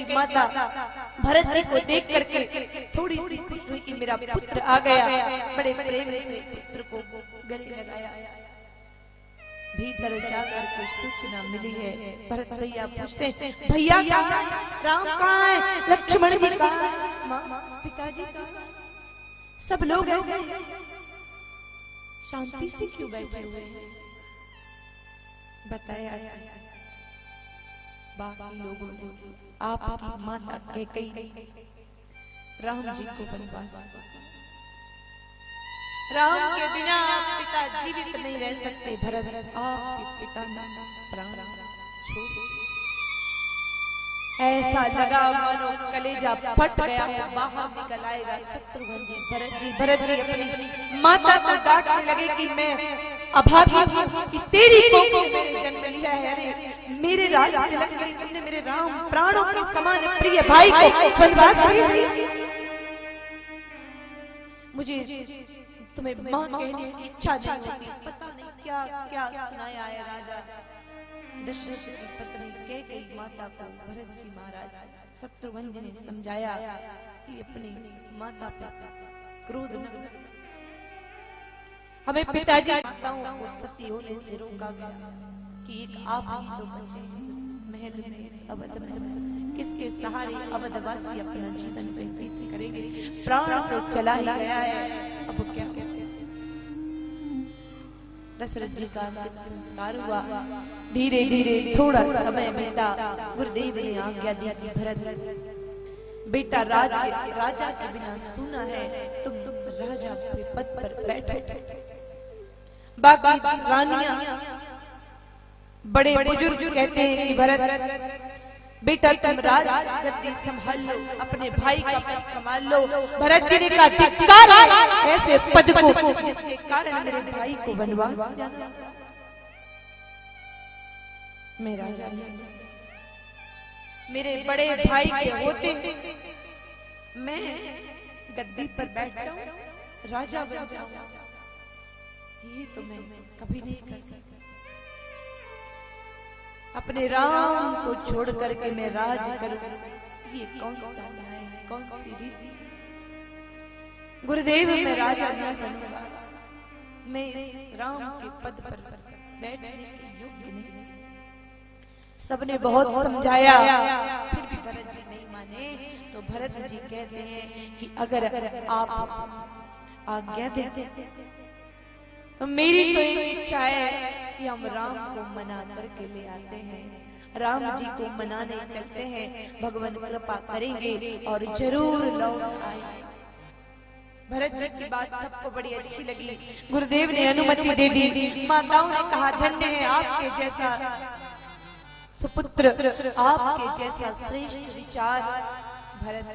माता भरत जी को देख करके थोड़ी सी खुश हुई कि मेरा पुत्र आ गया। बड़े प्रेम से पुत्र को गले लगाया। भीतर जाकर के सूचना मिली है। भरत भैया पूछते भैया कहाँ है? राम कहाँ है? लक्ष्मण जी कहाँ है? माँ पिताजी कहाँ है? सब लोग ऐसे शांति से क्यों बैठे हुए हैं? बताया बाकी लोगों ने आपकी माता कैकेयी राम जी को वनवास, राम के बिना पिता जीवित नहीं रह सकते। भरत आपके पिता ने प्राण छोड़, ऐसा लगा मानो कलेजा फट गया, बाहर निकल आएगा। शत्रुघ्न जी भरत जी अपनी माता को डांटने लगे कि मैं अभागी हूं कि तेरी कोख से मैंने जन्म लिया है। अरे मेरे राज तिलक के लिए तुमने मेरे राम प्राणों के समान प्रिय भाई को वनवास भेज दिया। मुझे तुम्हें मां कहने की इच्छा जागी। पता नहीं क्या क्या सुनाया है राजा दशरथ की पत्नी कैकेयी माता को भरत जी महाराज शत्रुघ्न जी ने समझाया कि अपनी माता पे क्रोध न करो। हमें पिताजी माताओं को सती होने से रोका गया कि एक आप ही तो बचे महल में इस अवध में, किसके सहारे अवधवासी अपना जीवन व्यतीत करेंगे। प्राण तो चला ही गया है, अब क्या? दशरथ जी का अंतिम संस्कार हुआ। धीरे धीरे थोड़ा समय बीता। गुरुदेव ने आज्ञा दी कि भरत बेटा राजा के बिना सूना है, तुम राजा के पद पर बैठो। बाकी रानियां बड़े बुजुर्ग कहते हैं कि भरत बेटा तुम राज गद्दी संभाल लो, अपने भाई का पद संभाल लो। भरत जी ने कहा धिक्कार है ऐसे पद को जिसके कारण मेरे भाई को वनवास जाना। मैं राजा मेरे बड़े भाई के होते मैं गद्दी पर बैठ जाऊं, राजा बन जाऊं, ये तो मैं कभी नहीं कर सकती। अपने राम को छोड़ करके मैं राज करूं, ये कौन सा न्याय है, कौन सी रीति? गुरुदेव मैं राजा नहीं बनूंगा, मैं इस राम के पद पर बैठने के योग्य नहीं। सबने बहुत समझाया, फिर भी भरत जी नहीं माने। तो भरत जी कहते हैं कि अगर आप आज्ञा दें तो मेरी तो एक इच्छा है कि हम राम को मना करके ले आते हैं। राम जी को मनाने चलते हैं, भगवान कृपा करेंगे और जरूर लौट आएंगे। भरत जी की बात सबको बड़ी अच्छी लगी। गुरुदेव ने अनुमति दे दी। माताओं ने कहा धन्य है आपके जैसा सुपुत्र, आपके जैसा श्रेष्ठ विचार। भरत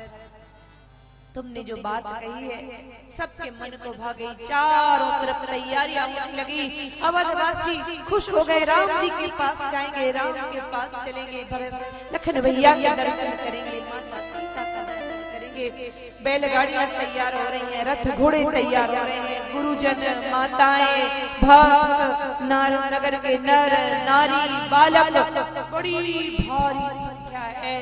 तुमने जो बात कही है सबके मन को भा गई। चारों तरफ तैयारियां होने लगी। अवधवासी खुश हो गए, राम जी के पास जाएंगे, राम के पास चलेंगे। भरत लखन भैया के दर्शन करेंगे, माता सीता का दर्शन करेंगे। बैलगाड़ियां तैयार हो रही हैं, रथ घोड़े तैयार हो रहे हैं। गुरुजन माताएं भक्त नगर के नर नारी बालक बड़ी भारी संख्या है।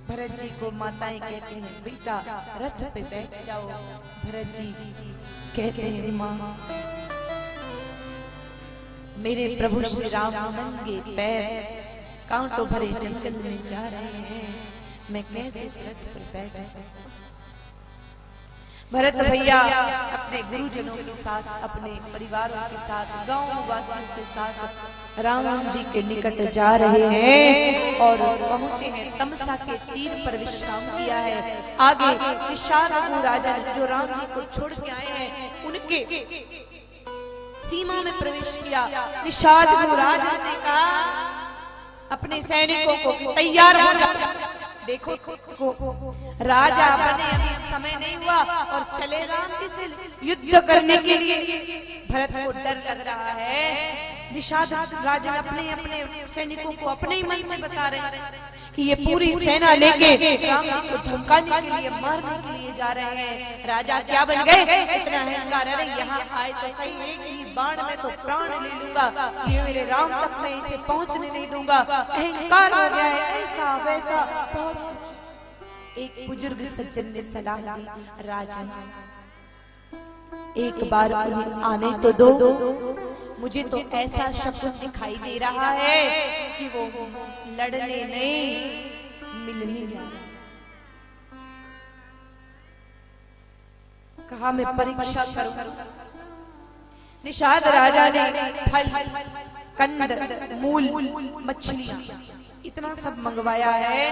भरत जी को माताएं कहते हैं बेटा रथ पे बैठ जाओ। भरत जी कहते हैं माँ मेरे प्रभु श्री राम नंगे पैर कांटों भरे जंगल में जा रहे हैं, मैं कैसे इस रथ पर बैठ सकता? भरत भैया अपने गुरुजनों के साथ, अपने परिवारों के साथ, गांव वासियों के साथ राम जी के निकट जा रहे हैं और पहुंचे हैं। तमसा के तीर पर विश्राम किया है। आगे निषाद राजा जो राम जी को छोड़ के आए हैं उनके सीमा में प्रवेश किया। निषाद राजा ने कहा अपने सैनिकों को तैयार हो जाओ। देखो राजा बने अभी समय नहीं हुआ और चले राम जी से युद्ध करने के लिए। भरत को डर लग रहा है। निषाद राजा अपने अपने सैनिकों को अपने ही मन से बता रहे हैं कि ये पूरी सेना लेके राम जी को धमकाने के लिए, मारने के लिए जा रहे हैं। राजा क्या बन गए, इतना अहंकार, अरे यहाँ आए तो सही है कि बाण में तो प्राण ले लूंगा, ये मेरे राम तक मैं इसे पहुंचने नहीं दूंगा। अहंकार हो गया है, ऐसा वैसा बहुत कुछ। एक बुजुर्ग सज्जन ने सलाह दी, राजन एक बार उन्हें आने तो दो, मुझे तो ऐसा शकुन दिखाई दे रहा है कि वो लड़ने नहीं मिलने जा रहे। कहा मैं परीक्षा करूं। निषाद राजा ने फल, कंद, मूल, मछलियां इतना सब मंगवाया है।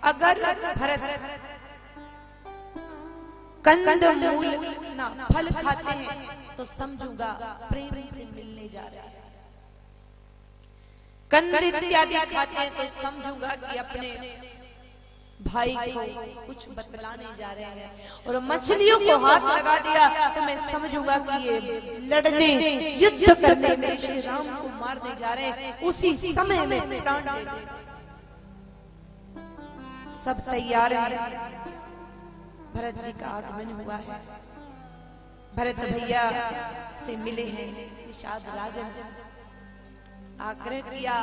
अगर भरत कंद मूल ना फल खाते हैं तो समझूंगा प्रेम से मिलने जा रहा है। कंद इत्यादि खाते हैं तो समझूंगा कि अपने भाई को कुछ बतलाने जा रहे हैं। और मछलियों को हाथ लगा दिया तो मैं समझूंगा कि ये लड़ने, युद्ध करने में, श्री राम को मारने जा रहे हैं। उसी समय में प्राण दे दे। सब तैयार है। भरत जी का आगमन हुआ है। भरत भैया से मिले हैं। निषाद राजन आग्रह किया,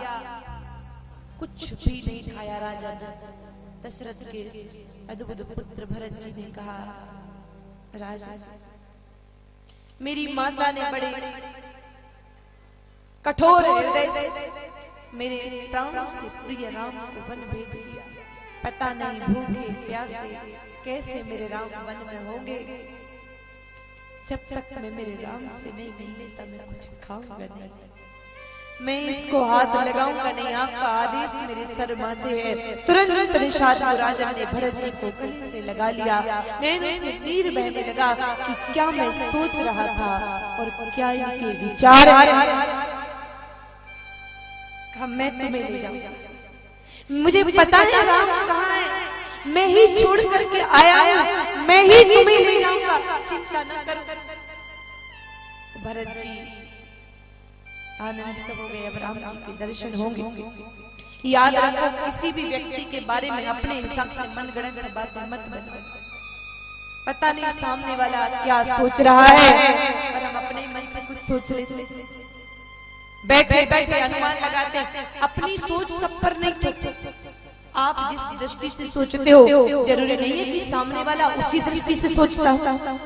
कुछ भी नहीं खाया राजा दशरथ के अद्भुत पुत्र भरत जी ने कहा, राजा मेरी माता ने बड़े कठोर हृदय से मेरे प्राणों से प्रिय राम को वन भेज दिया। पता नहीं भूखे प्यासे कैसे मेरे राम वन में होंगे। जब तक मैं मेरे राम से नहीं मिलने तब मैं कुछ खाऊंगा नहीं, मैं इसको हाथ लगाऊंगा नहीं। आपका आदेश मेरे सर माथे है। तुरंत निषाद राजा ने भरत जी को गले से लगा लिया। नैनों से नीर बहने लगा कि क्या मैं सोच रहा था और क्या इनके विचार हैं। मैं तुम्हें ले जाऊंगा, मुझे पता है राम कहाँ है, मैं ही छोड़ करके आया हूं, मैं ही तुम्हें ले जाऊंगा, चिंता न करो। भरत जी आनंदित हो गए। अब राम जी के दर्शन होंगे। याद रखो, किसी भी व्यक्ति के बारे में अपने हिसाब से मनगढ़ंत बातें मत बनाओ। पता नहीं सामने वाला क्या सोच रहा है और हम अपने मन से कुछ सोच लेते, बैठे बैठे अनुमान लगाते। अपनी सोच सब पर नहीं थोपते। आप जिस दृष्टि से सोचते हो जरूरी नहीं है कि सामने वाला उसी दृष्टि से सोचता हो।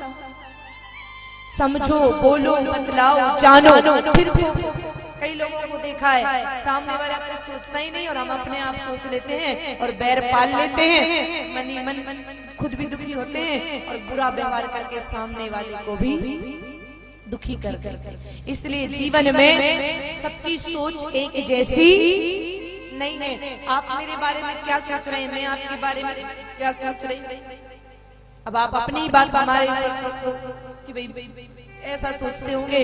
समझो, बोलो, बतलाओ, जानो, फिर कई लोगों को देखा है सामने वाला कुछ सोचता ही नहीं और हम अपने आप सोच लेते हैं और बैर पाल लेते हैं। मन ही मन खुद भी दुखी होते हैं और बुरा व्यवहार करके सामने वाले को भी दुखी कर कर। इसलिए जीवन में सबकी सोच एक जैसी नहीं है। आप मेरे बारे में क्या सोच रहे हैं, मैं आपके बारे में क्या सोच रही हूँ। अब आप अपनी ही बात हमारे कि भाई ऐसा सोचते होंगे,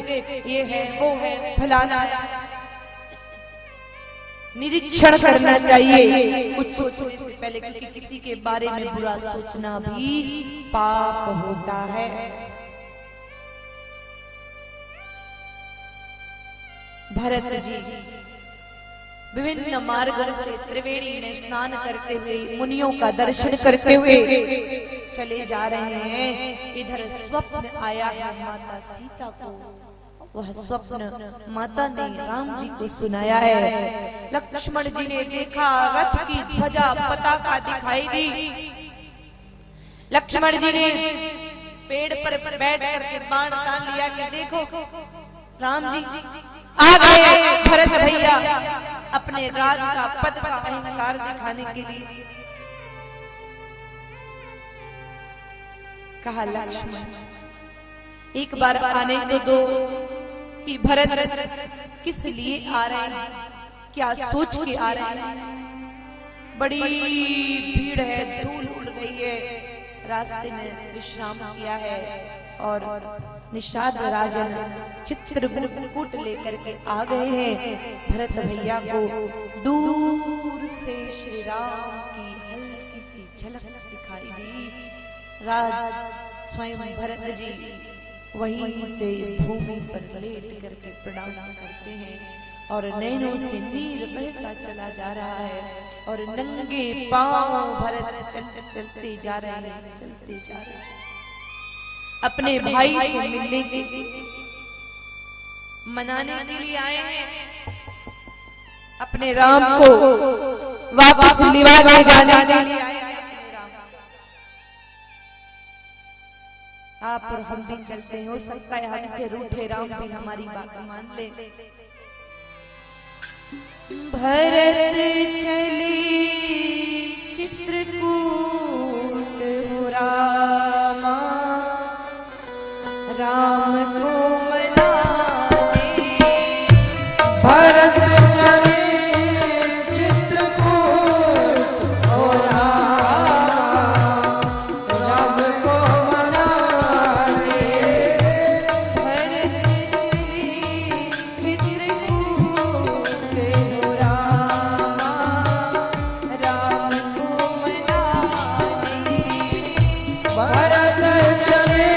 ये है वो है फलाना। निरीक्षण करना चाहिए कुछ सोचने से पहले, क्योंकि किसी के बारे में बुरा सोचना भी पाप होता है। भरत जी विभिन्न मार्गों से त्रिवेणी में स्नान करते हुए, मुनियों का दर्शन करते हुए चले जा रहे हैं। इधर स्वप्न आया है माता सीता को। वह स्वप्न माता ने राम जी को सुनाया है। लक्ष्मण जी ने देखा, रथ की ध्वजा पताका दिखाई दी। लक्ष्मण जी ने पेड़ पर बैठ करके बाण तान लिया कि देखो राम जी आ गए। भरत भैया अपने राज का, पद का अहंकार दिखाने के लिए कहा, लक्ष्मण एक बार आने तो दो कि भरत किस लिए आ रहे हैं, क्या सोच के आ रहे हैं। बड़ी भीड़ है, धूल उड़ रही है, रास्ते में विश्राम किया है और निषाद राजन चित्रकूट लेकर के आ गए हैं। भरत भैया को दूर से श्री राम की हल्की सी झलक दिखाई दी। राज स्वयं भरत जी वहीं से भूमि पर लेट करके प्रणाम करते हैं और नैनों से नीर बहता चला जा रहा है और नंगे पांव भरत चलते जा रहे हैं, चलते जा रहे हैं। अपने भाई से मिलने के मनाने के लिए आए हैं, अपने राम को वापस लिवाने जाने के लिए आए हैं। आप और हम भी चलते हैं, हो सकता है हमसे रूठे राम भी हमारी बात मान ले। भरत चली चित्रकूट हो रामा, राम को मनाने। भरत चले चित्रकूट हो रामा, राम को मनाने। भरत चली चित्रकूट हो रामा, राम को मनाने। भरत चले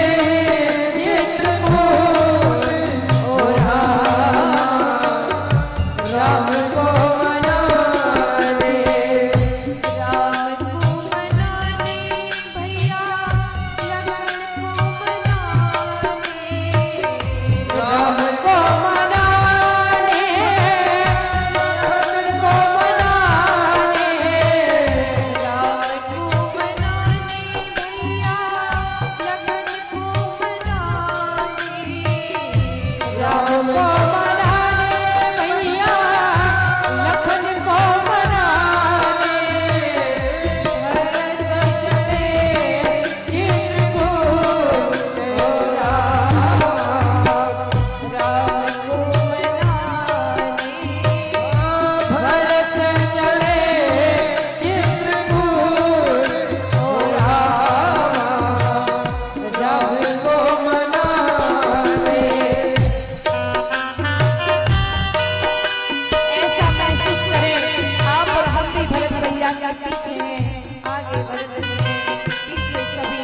चित्रकूट हो रामा, राम को मनाने। राम को मनाने भैया, लखन को मनाने। राम को मनाने, लखन को मनाने। राम को मनाने भैया, लखन को मनाने। राम को मनाने भैया, लखन को मनाने। भरत चले चित्रकूट हो रामा, राम को मनाने। भरत चले चित्रकूट हो रामा, राम को मनाने। ऐसा महसूस करें आप और हम भी भरत भैया के पीछे हैं, आगे भरत जी हैं, पीछे सभी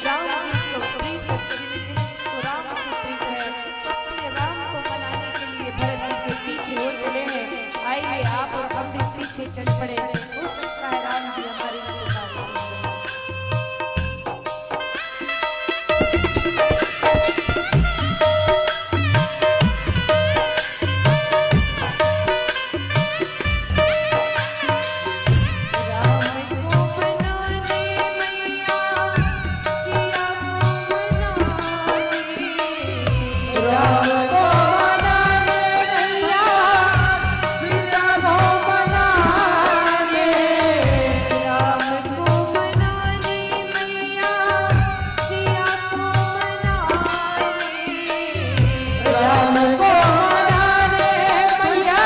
राम जी को प्रीत, जिनको राम से प्रीत है, अपने राम को मनाने के लिए भरत जी के पीछे हो चले हैं। आइए आप और हम भी पीछे चल पड़े, हो सकता है राम जी हमारी कृपा से। राम को मनाने मैया, सिया को मनाने। राम को मनाने भैया, सीता को मनाने। राम को मनाने मैया, सिया को मनाने। राम को मनाने भैया,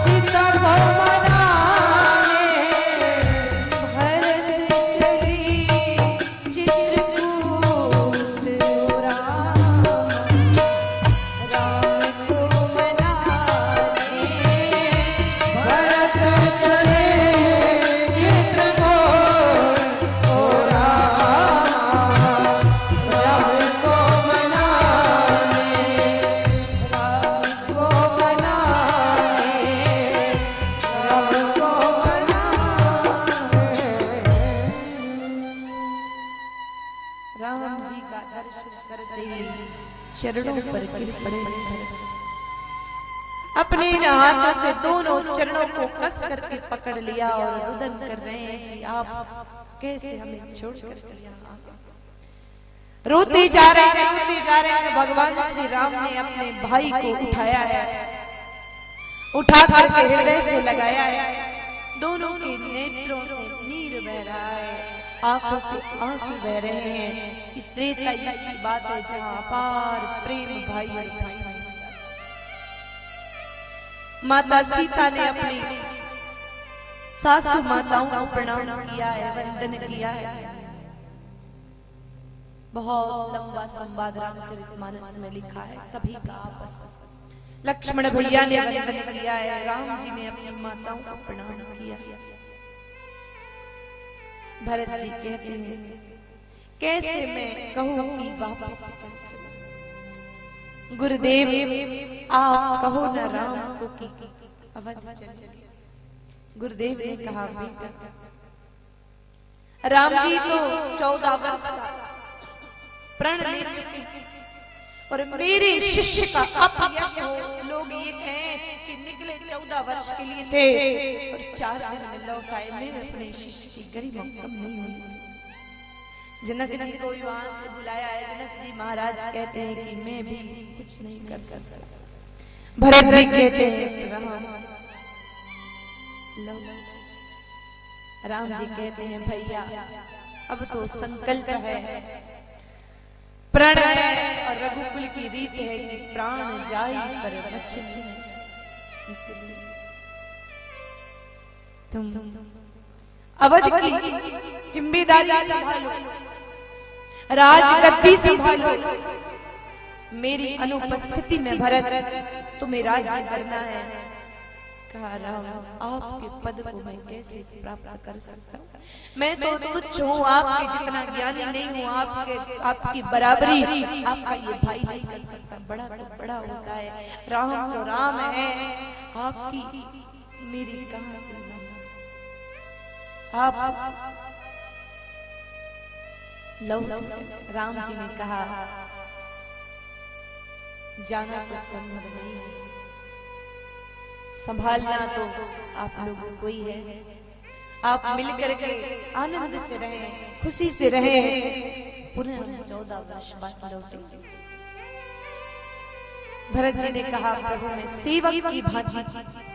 सीता को मनाने। भरत चली चित्रकूट हो रामा, राम को मनाने। भरत चले चित्रकूट हो रामा, राम को मनाने। राम को मनाने, राम को मनाने। राम जी का दर्शन करते ही चरणों पर गिर पड़े भरत जी। अपने इन हाथों से दोनों चरणों को कस करके पकड़ लिया और रुदन कर रहे हैं कि आप कैसे हमें छोड़कर यहाँ आ गए। रोते जा रहे हैं, रोते जा रहे हैं। भगवान श्री राम ने अपने भाई को उठाया है, उठा करके हृदय से लगाया है। दोनों के नेत्रों से नीर बह रहा है, आंखों से आंसू बह रहे हैं। ये त्रेता युग की बात है जहाँ अपार प्रेम भाई और भाई में होता है। माता सीता ने अपनी सासू माताओं को प्रणाम किया है, वंदन किया है। बहुत लंबा संवाद रामचरितमानस में लिखा है, सभी का आपस में। लक्ष्मण भैया ने वंदन किया है, राम जी ने अपनी माताओं को प्रणाम किया है। भरत जी कहते हैं कैसे मैं कहूं कि वापस चल चल। गुरुदेव आप कहो न राम को कि अवध चले। गुरुदेव ने कहा बेटा राम जी तो 14 वर्ष का प्रण ले चुके और मेरे शिष्य का अपयश हो। लोग ये कहें कि निकले 14 वर्ष के लिए थे और 4 दिन में लौट आए। मेरे अपने शिष्य की गरिमा कम नहीं होनी थी। जनक जी को भी वहां से बुलाया है। जनक जी महाराज कहते हैं कि मैं भी कुछ नहीं कर सकता। भरत जी कहते हैं राम जी कहते हैं भैया अब तो संकल्प है, प्रण है और रघुकुल की रीत है कि प्राण जाए पर वचन न जाए। इसलिए तुम अवध की जिम्मेदारी संभालो, राजगद्दी संभालो। मेरी अनुपस्थिति में भरत तुम्हें राज्य करना है। कहा राम आपके पद को मैं कैसे प्राप्त कर सकता हूँ? मैं तो तुच्छ हूँ, आपके जितना ज्ञानी नहीं हूँ। आपकी बराबरी आपका ये भाई नहीं कर सकता। बड़ा तो बड़ा होता है, राम तो राम है। आपकी मेरी कहाँ आप राम जी ने कहा जाना तो संभव नहीं है, संभालना तो आप लोगों को ही है। आप मिलकर के आनंद से रहें, खुशी से रहें। पुनः 14 वर्ष बाद लौटेंगे। भरत जी ने कहा प्रभु मैं सेवक की भांति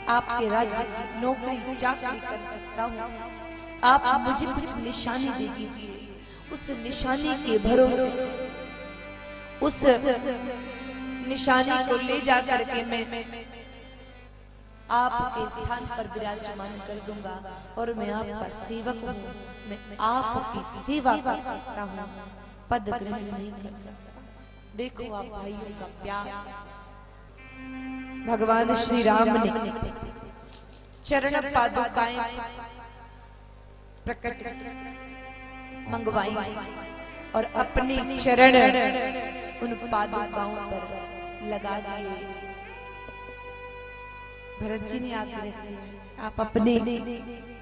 आपके राज्य की नौकरी चाकरी कर सकता हूँ। आप मुझे कुछ निशानी दे दीजिए। उस निशानी के भरोसे उस निशानी को ले जा करके मैं आपके स्थान पर विराजमान कर दूंगा और मैं आपका सेवक हूँ। मैं आपकी सेवा कर सकता हूँ, पद ग्रहण नहीं कर सकता। देखो आप भाइयों का प्यार। भगवान श्री राम ने चरण पादुकाएं प्रकट मंगवाई और अपने चरण उन पादुकाओं पर लगा दिए। भरत जी ने आग्रह किया आप अपने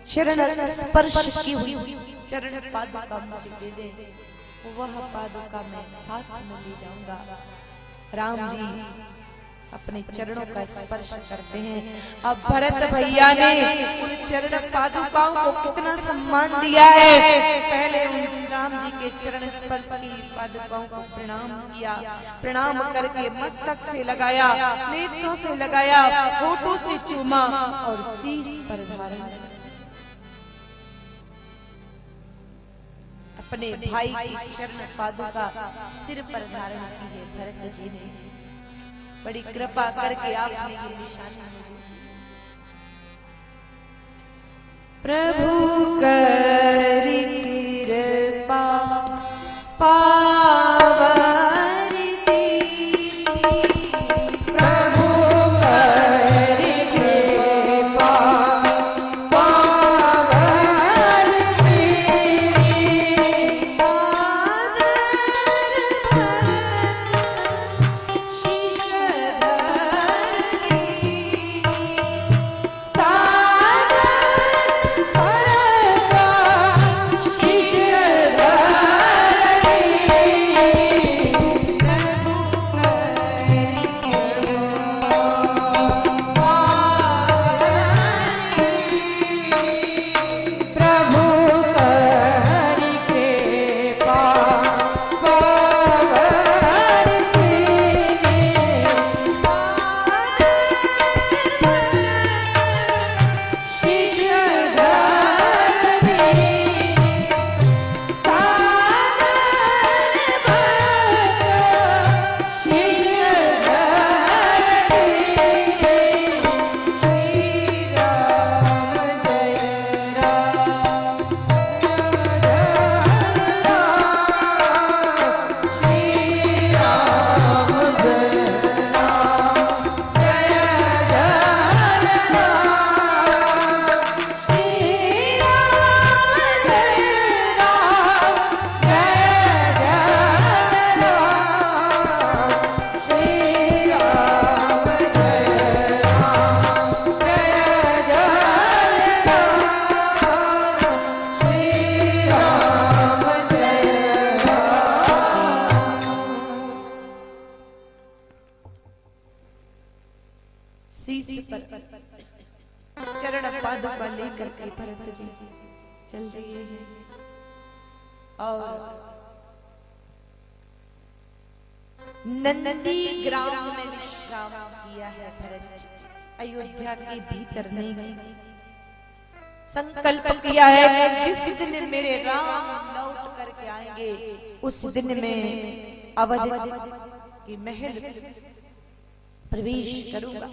चरण स्पर्श की हुई चरण पादुका मुझे दे दे, वह पादुका मैं साथ में ले जाऊंगा। राम जी अपने चरणों का स्पर्श करते हैं। अब भरत भैया ने उन चरण पादुकाओं को कितना सम्मान दिया है। पहले उन राम जी के चरण स्पर्श की पादुकाओं को प्रणाम किया, प्रणाम करके मस्तक से लगाया, नेत्रों से लगाया, होठों से चूमा और शीश पर धारण अपने भाई की चरण पादुका सिर पर धारण की है। भरत जी ने बड़ी कृपा करके आपने ये निशानी मुझे। प्रभु कर कृपा पावरी प्रभु कर कृपा पावरी सादर पादुका लेकर के भरत जी चल दिए हैं और नंदी ग्राम में विश्राम किया है भरत जी। अयोध्या के भीतर नहीं गए। संकल्प किया है कि जिस दिन मेरे राम लौट करके आएंगे उस दिन में अवध की महल प्रवेश करूंगा।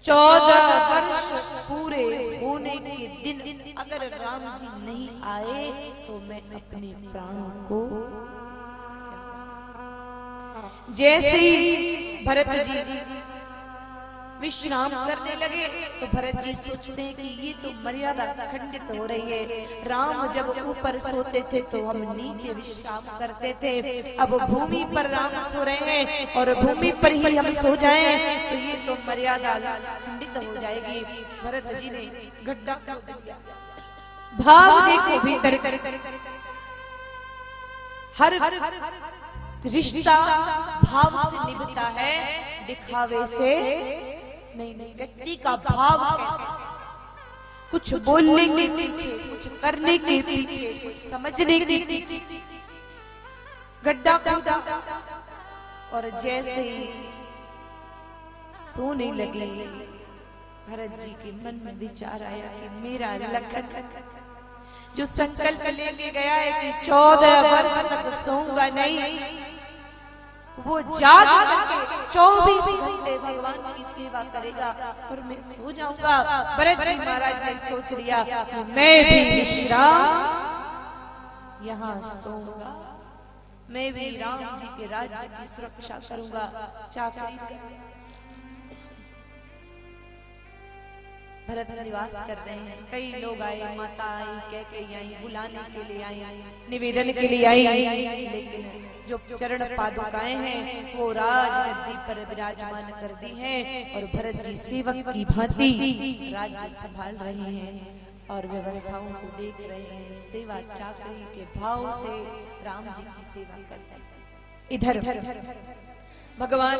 14 वर्ष पूरे होने के दिन अगर राम जी नहीं आए तो मैं अपने प्राणों को जैसे ही भरत जी विश्राम करने लगे तो भरत जी सोचते हैं कि ये तो मर्यादा खंडित हो रही है। राम जब ऊपर सोते थे तो हम नीचे विश्राम करते थे, अब भूमि पर राम सो रहे हैं और भूमि पर ही हम सो जाएं तो ये तो मर्यादा खंडित हो जाएगी। भरत जी ने गड्ढा खोद दिया। भाव देखो भीतर हर रिश्ता भाव से निभता है, दिखावे से नहीं। व्यक्ति का भाव कैसा, कुछ बोलने के पीछे, कुछ करने के पीछे, कुछ समझने के पीछे गड्ढा खोदा और जैसे ही सोने लगे भरत जी के मन में विचार आया कि मेरा लखन जो संकल्प लेके गया है कि 14 वर्ष तक सोऊंगा नहीं, वो जाग करके 24 घंटे भगवान की सेवा करेगा और मैं सो जाऊंगा। भरत जी महाराज ने सोच लिया कि मैं भी विश्राम यहाँ सोऊंगा, मैं भी राम जी के राज्य की सुरक्षा करूंगा, चाकरी करूंगा। भरत निवास कर रहे हैं। कई लोग आए, माता आई, कह आई, बुलाने के लिए आई, निवेदन के लिए आई, लेकिन जो चरण पादुकाएं हैं वो राजगद्दी पर विराजमान कर दी हैं और भरत जी सेवक की भांति राज्य संभाल रहे हैं और व्यवस्थाओं को देख रहे हैं। सेवा चाकरी के भाव से राम जी की सेवा करते हैं। इधर भगवान